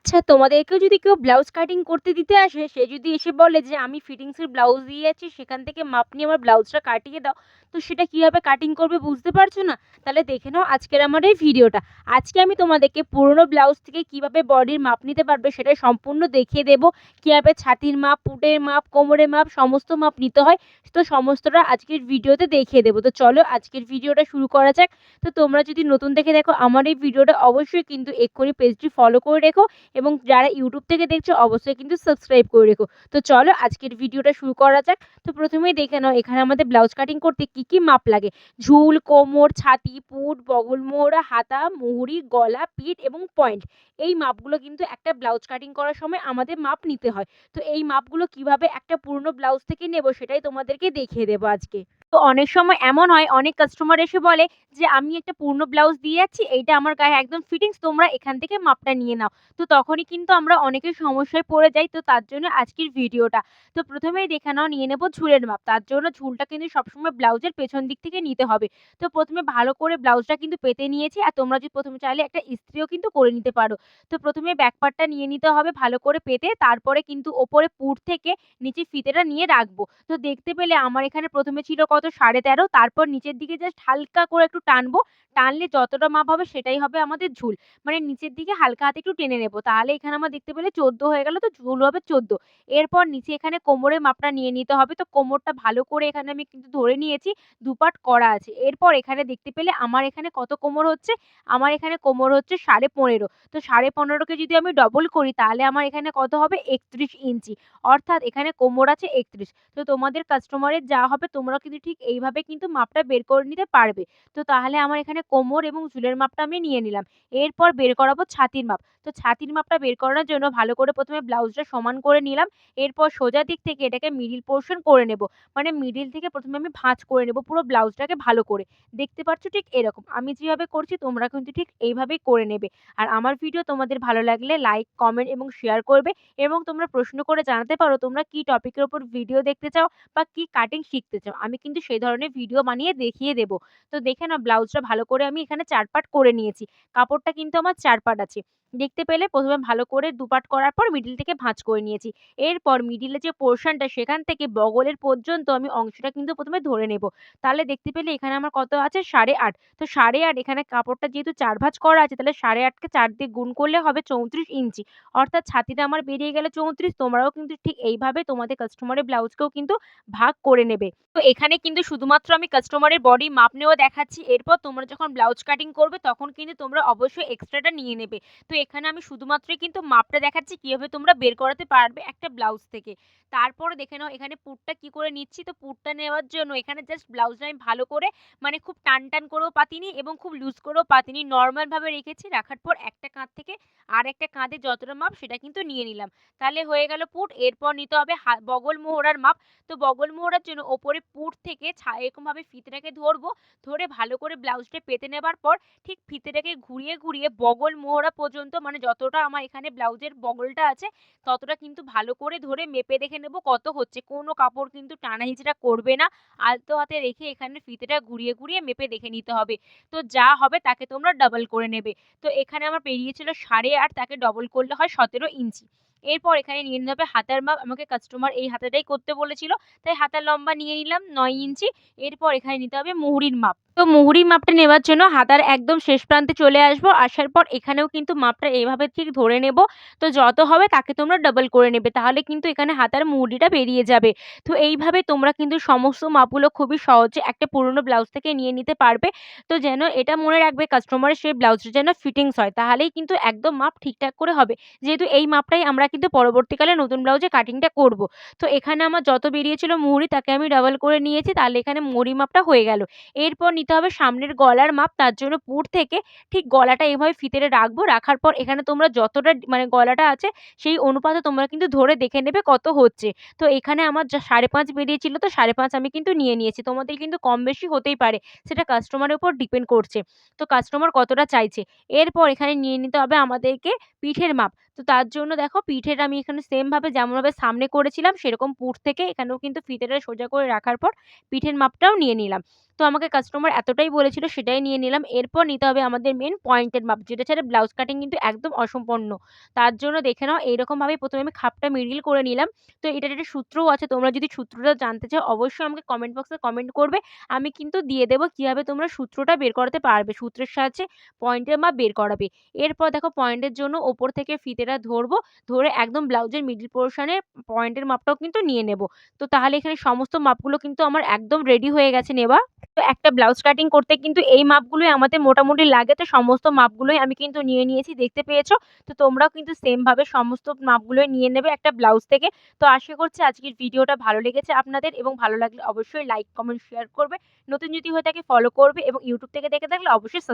আচ্ছা, তোমাদেরকেও যদি কেউ ব্লাউজ কাটিং করতে দিতে আসে, সে যদি এসে বলে যে, "আমি ফিটিংস এর ব্লাউজ দিয়ে যাচ্ছি, সেখান থেকে মাপ নিয়ে আমার ব্লাউজটা কাটিয়ে দাও।" তো সেটা কিভাবে কাটিং করবে বুঝতে পারছো না? তাহলে দেখে নাও আজকের আমার এই ভিডিওটা। আজকে আমি তোমাদেরকে পুরোনো ব্লাউজ থেকে কিভাবে বডির মাপ নিতে পারবে সেটা সম্পূর্ণ দেখিয়ে দেব। কিভাবে ছাতির মাপ, পুটের মাপ, কোমরের মাপ সমস্ত মাপ নিতে হয়। তো সমস্তটা আজকের ভিডিওতে দেখিয়ে দেব। তো চলো আজকের ভিডিওটা শুরু করা যাক। তো তোমরা যদি নতুন দেখে দেখো আমার এই ভিডিওটা অবশ্যই কিন্তু এক্ষুনি পেজটি ফলো করে রেখো। এবং যারা YouTube থেকে দেখছো অবশ্যই কিন্তু সাবস্ক্রাইব করে রেখো। তো চলো আজকের ভিডিওটা শুরু করা যাক। তো প্রথমেই দেখে নাও এখানে আমাদের ব্লাউজ কাটিং করতে কি মাপ লাগে। ঝুল, কোমর, ছাতি, পুট, বগল মোহরা, হাতা, মুহুরি, গলা, পিঠ এবং পয়েন্ট। এই মাপগুলো কিন্তু একটা ব্লাউজ কাটিং করার সময় আমাদের মাপ নিতে হয়। তো এই মাপগুলো কিভাবে একটা পুরনো ব্লাউজ থেকে নেব সেটাই তোমাদেরকে দেখিয়ে দেব আজকে। তো অনেক সময় এমন হয় অনেক কাস্টমার এসে বলে যে, "আমি একটা পুরনো ব্লাউজ দিয়ে যাচ্ছি, এইটা আমার গায়ে একদম ফিটিংস, তোমরা এখান থেকে মাপটা নিয়ে নাও।" তো তখনই কিন্তু আমরা অনেকেই সমস্যায় পড়ে যাই। তো তার জন্য আজকের ভিডিওটা। তো প্রথমেই দেখে নাও নিয়ে নেব ঝুলের মাপ। তার জন্য ঝুলটা কিন্তু সবসময় ব্লাউজের পেছন দিক থেকে নিতে হবে। তো প্রথমে ভালো করে ব্লাউজটা কিন্তু পেতে নিয়েছি। আর তোমরা যদি প্রথমে চাইলে একটা ইস্ত্রিও কিন্তু করে নিতে পারো। তো প্রথমে ব্যাক পার্টটা নিয়ে নিতে হবে ভালো করে পেতে। তারপরে কিন্তু ওপরে পুট থেকে নিচে ফিতেটা নিয়ে রাখবো। তো দেখতে পেলে আমার এখানে প্রথমে ছিল কত 13.5, তারপর নিচের দিকে জাস্ট হালকা করে একটু টানবো। টানলে যতটা মাপ হবে সেটাই হবে আমাদের ঝুল। মানে নিচের দিকে হালকা হাতে একটু টেনে নেব। তাহলে এখানে আমার দেখতে পেলে 14 হয়ে গেল, তো ঝুল হবে 14। এরপর নিচে এখানে কোমরের মাপটা নিয়ে নিতে হবে। তো কোমরটা ভালো করে এখানে আমি কিন্তু ধরে নিয়েছি। দুপাট করা আছে। এরপর এখানে দেখতে পেলে আমার এখানে কত কোমর হচ্ছে? আমার এখানে কোমর হচ্ছে 15.5। তো 15.5 কে যদি আমি ডবল করি তাহলে আমার এখানে কত হবে? 31 ইঞ্চি। অর্থাৎ এখানে কোমর আছে 31। তো তোমাদের কাস্টমারের যা হবে তোমরাও কিন্তু ঠিক এইভাবে কিন্তু মাপটা বের করে নিতে পারবে। তো তাহলে আমার এখানে কোমর এবং ঝুলের মাপটা আমি নিয়ে নিলাম। এরপর বের করাবো ছাতির মাপ। তো ছাতির মাপটা বের করানোর জন্য ভালো করে প্রথমে ব্লাউজটা সমান করে নিলাম। এরপর সোজা দিক থেকে এটাকে মিডল পোরশন করে নেব। মানে মিডল থেকে প্রথমে আমি ভাঁজ করে নেব পুরো ব্লাউজটাকে ভালো করে। দেখতে পাচ্ছ ঠিক এরকম। আমি যেভাবে করছি তোমরা কিন্তু ঠিক এইভাবেই করে নেবে। আর আমার ভিডিও তোমাদের ভালো লাগলে লাইক, কমেন্ট এবং শেয়ার করবে এবং তোমরা প্রশ্ন করে জানাতে পারো তোমরা কি টপিকের উপর ভিডিও দেখতে চাও বা কি কাটিং শিখতে চাও। আমি কিন্তু সেই ধরনের ভিডিও বানিয়ে দেখিয়ে দেব। তো দেখে নাও ব্লাউজটা ভালো করে আমি এখানে ৪ পার্ট করে নিয়েছি। কাপড়টা কিন্তু আমার ৪ পার্ট আছে। দেখতে পেলে প্রথমে ভালো করে ২ পার্ট করার পর মিডল থেকে ভাঁজ করে নিয়েছি। এরপর মিডলে যে পোরশনটা সেখান থেকে বগলের পর্যন্ত আমি অংশটা কিন্তু প্রথমে ধরে নেব। তাহলে দেখতে পেলে এখানে আমার কত আছে ৮.৫। তো ৮.৫ এখানে কাপড়টা যেহেতু ৪ ভাঁজ করা আছে তাহলে ৮.৫ কে ৪ দিয়ে গুণ করলে হবে ৩৪ ইঞ্চি। অর্থাৎ ছাতিটা আমার বেরিয়ে গেল ৩৪। তোমরাও কিন্তু ঠিক এইভাবে তোমাদের কাস্টমারের ব্লাউজকেও কিন্তু ভাগ করে নেবে। তো এখানে কিন্তু শুধুমাত্র আমি কাস্টমারের বডি মাপ নেওয়া দেখাচ্ছি। এরপর তোমরা যখন ব্লাউজ কাটিং করবে তখন কিন্তু তোমরা অবশ্যই এক্সট্রাটা নিয়ে নেবে। তো এখানে আমি শুধুমাত্রই কিন্তু মাপটা দেখাচ্ছি কিভাবে তোমরা বের করাতে পারবে একটা ব্লাউজ থেকে। তারপরে দেখে নাও এখানে পুটটা কি করে নিচ্ছি। তো পুটটা নেওয়ার জন্য এখানে জাস্ট ব্লাউজটা আমি ভালো করে মানে খুব টান করেও পাতিনি এবং খুব লুজ করেও পাতিনি। নরমাল ভাবে রেখেছি। রাখার পর একটা কাঁধ থেকে আরেকটা কাঁধের যতটা মাপ সেটা কিন্তু নিয়ে নিলাম। তাহলে হয়ে গেল পুট। এরপর নিতে হবে বগল মোহরার মাপ। তো বগল মোহরার জন্য ওপরে পুট থেকে এরকমভাবে ফিতেটাকে ধরবো। ধরে ভালো করে ব্লাউজটা পেতে নেবার পর ঠিক ফিতেটাকে ঘুরিয়ে বগল মোহরা পর্যন্ত মানে যতটা আমার এখানে ব্লাউজের বগলটা আছে ততটা কিন্তু ভালো করে ধরে মেপে দেখে নেব কত হচ্ছে। কোনো কাপড় কিন্তু টানা হিচড়া করবে না। আলতো হাতে রেখে এখানে ফিতেটা ঘুরিয়ে মেপে দেখে নিতে হবে। তো যা হবে তাকে তোমরা ডাবল করে নেবে। তো এখানে আমার পেরিয়েছিল ৮.৫, তাকে ডবল করলে হয় ১৭ ইঞ্চি। এরপর এখানে নিয়ে নিতে হবে হাতার মাপ। আমাকে কাস্টমার এই হাতাটাই করতে বলেছিল। তাই হাতার লম্বা নিয়ে নিলাম ৯ ইঞ্চি। এরপর এখানে নিতে হবে মুহুরির মাপ। তো মুহুরির মাপটা নেওয়ার জন্য হাতার একদম শেষ প্রান্তে চলে আসবো। আসার পর এখানেও কিন্তু মাপটা এভাবে ঠিক ধরে নেব। তো যত হবে তাকে তোমরা ডাবল করে নেবে। তাহলে কিন্তু এখানে হাতার মুহুরিটা বেরিয়ে যাবে। তো এইভাবে তোমরা কিন্তু সমস্ত মাপগুলো খুবই সহজে একটা পুরনো ব্লাউজ থেকে নিয়ে নিতে পারবে। তো যেন এটা মনে রাখবে কাস্টমারের সেই ব্লাউজটা যেন ফিটিংস হয়। তাহলেই কিন্তু একদম মাপ ঠিকঠাক করে হবে। যেহেতু এই মাপটাই আমরা কিন্তু পরবর্তীকালে নতুন ব্লাউজে কাটিংটা করব। তো এখানে আমার যত বেরিয়েছিল মুহুরি তাকে আমি ডাবল করে নিয়েছি। তাহলে এখানে মুহুরি মাপটা হয়ে গেল। এরপর নিতে হবে সামনের গলার মাপ। তার জন্য পুট থেকে ঠিক গলাটা এভাবে ফিতেরে রাখবো। রাখার পর এখানে তোমরা যতটা মানে গলাটা আছে সেই অনুপাতে তোমরা কিন্তু ধরে দেখে নেবে কত হচ্ছে। তো এখানে আমার ৫.৫ বেরিয়েছিল, তো ৫.৫ আমি কিন্তু নিয়ে নিয়েছি। তোমাদের কিন্তু কম বেশি হতেই পারে। সেটা কাস্টমারের উপর ডিপেন্ড করছে। তো কাস্টমার কতটা চাইছে। এরপর এখানে নিয়ে নিতে হবে আমাদেরকে পিঠের মাপ। তো তার জন্য দেখো পিঠের আমি এখানে সেম ভাবে যেমনভাবে সামনে করেছিলাম সেরকম পুট থেকে এখানেও কিন্তু ফিতেটা সোজা করে রাখার পর পিঠের মাপটাও নিয়ে নিলাম। তো আমাকে কাস্টমার এতটাই বলেছিল সেটাই নিয়ে নিলাম। এরপর নিতে হবে আমাদের মেইন পয়েন্টের মাপ, যেটা ছাড়া ব্লাউজ কাটিং কিন্তু একদম অসম্পূর্ণ। তার জন্য দেখে নাও এইরকমভাবেই ১ম এ আমি খাপটা মিডল করে নিলাম। তো এটার একটা সূত্রও আছে। তোমরা যদি সূত্রটা জানতে চাও অবশ্যই আমাকে কমেন্ট বক্সে কমেন্ট করবে। আমি কিন্তু দিয়ে দেব কিভাবে তোমরা সূত্রটা বের করাতে পারবে। সূত্রের সাহায্যে পয়েন্টের মাপ বের করাবে। এরপর দেখো পয়েন্টের জন্য ওপর থেকে ফিতেটা ধরবো। ধরে একদম ব্লাউজের মিডল পোরশন এ পয়েন্টের মাপটাও কিন্তু নিয়ে নেব। তো তাহলে এখানে সমস্ত মাপগুলো কিন্তু আমার একদম রেডি হয়ে গেছে নেওয়া। তো একটা ব্লাউজ কাটিং করতে কিন্তু এই মাপগুলোই আমাদের মোটামুটি লাগে। তো সমস্ত মাপগুলোই আমি কিন্তু নিয়ে নিয়েছি, দেখতে পেয়েছো। তো তোমরাও কিন্তু সেম ভাবে সমস্ত মাপগুলোই নিয়ে নেবে একটা ব্লাউজ থেকে। তো আশা করছি আজকের ভিডিওটা ভালো লেগেছে আপনাদের, এবং ভালো লাগলে অবশ্যই লাইক, কমেন্ট, শেয়ার করবে। নতুন যদি হয়ে থাকে ফলো করবে, এবং YouTube থেকে দেখে থাকলে অবশ্যই